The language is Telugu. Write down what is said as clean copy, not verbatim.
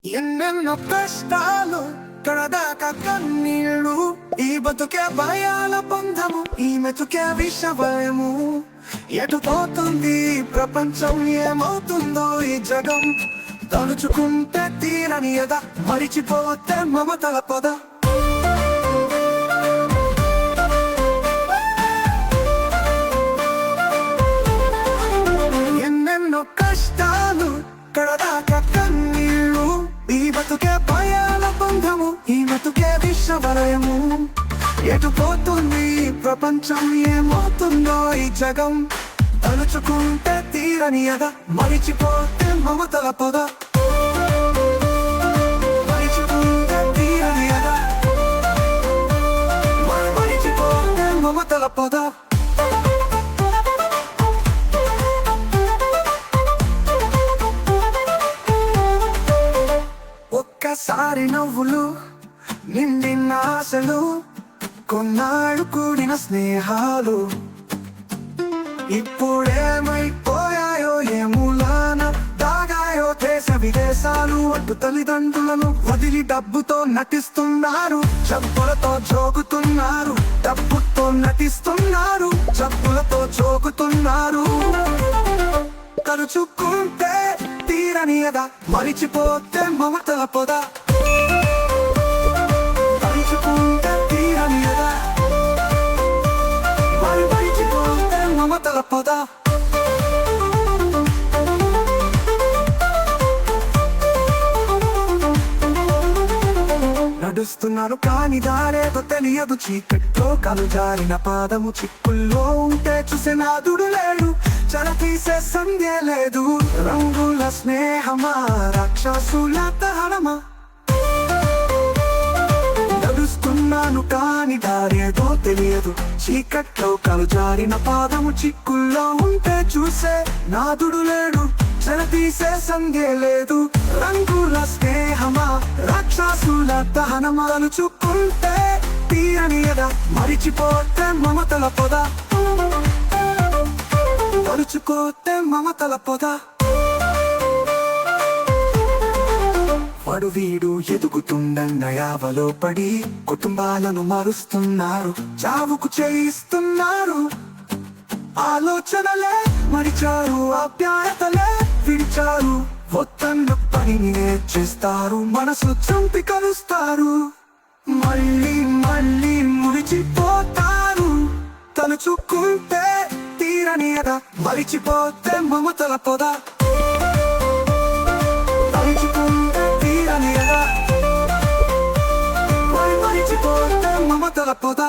ఎన్నెన్నో కష్టాలు కడదాకా కన్నీళ్ళు, ఈ బతుకే భయాల బంధము, ఈ మెతుకే విషభయము. ఎటు పోతుంది ప్రపంచం, ఏమవుతుందో ఈ జగం. తలుచుకుంటే తీరని ఎద, మరిచిపోతే మమతల పొద. ఎన్నెన్నో కష్టాలు కడదాకా కన్నీళ్ళు, ఈ బతుకే భయాల బంధము, ఈ మెతుకే విషభయము. ఎటు పోతుంది ప్రపంచం, ఏమవుతుందో ఈ జగం. తలుచుకుంటే తీరని ఎద, మరిచిపోతే మమతల పొద. మరిచిపోతే తీరని ఎద, మరిచిపోతే మమతల పొద. ఒక్కసారి నవ్వులు నిండిన ఆశలు, కొన్నాళ్ళు కూడిన స్నేహాలు, ఇప్పుడేమైపోయాయో ఏ మూలాన దాగాయో. దేశ విదేశాలు అటు తల్లిదండ్రులను వదిలి డబ్బుతో నటిస్తున్నారు, జబ్బులతో జోగుతున్నారు. డబ్బుతో నటిస్తున్నారు, జబ్బులతో జోగుతున్నారు. తలుచుకుంటే తీరని ఎద, మరిచిపోతే మమతల పొద. తలుచుకుంటే తీరని ఎద, మరిచిపోతే మమతల పొద. నడుస్తున్నాను కాని దారేదో తెలియదు, చీకట్లో కలు జారిన పాదము. చిక్కుల్లో ఉంటే చూసే నాదుడు లేడు, చలతీసే సంధ్య లేదు. రంగుల స్నేహమా, రాక్షసుల దహనమా. నడుస్తున్నాను కాని దారేదో తెలియదు, చీకట్లో కలు జారిన పాదము. చిక్కుల్లో ఉంటే చూసే నాదుడు లేడు, చలతీసే సంధ్య లేదు. రంగుల స్నేహమా, రాక్షసుల దహనమా. తలుచుకుంటే తీరని ఎద, మరిచిపోతే మమతల పొద. తలుచుకోతే మమతల పొద. వాడు వీడు ఎదుగుతుండన్న యావలో పడి కుటుంబాలను మారుస్తున్నారు, చావుకు చేయిస్తున్నారు. ఆలోచనలే మరిచారు, ఆప్యాయతలే విడిచారు. ఒత్తన్న పనిని చేస్తారు, మనసు చంపి కలుస్తారు. మళ్ళీ మళ్ళీ మురిచిపోతారు. తలుచుకుంటే తీరని ఎద, మరిచిపోతే మమతల పొద. తలుచుకుంటే తీరని ఎద, మరిచిపోతే మమతల పొద.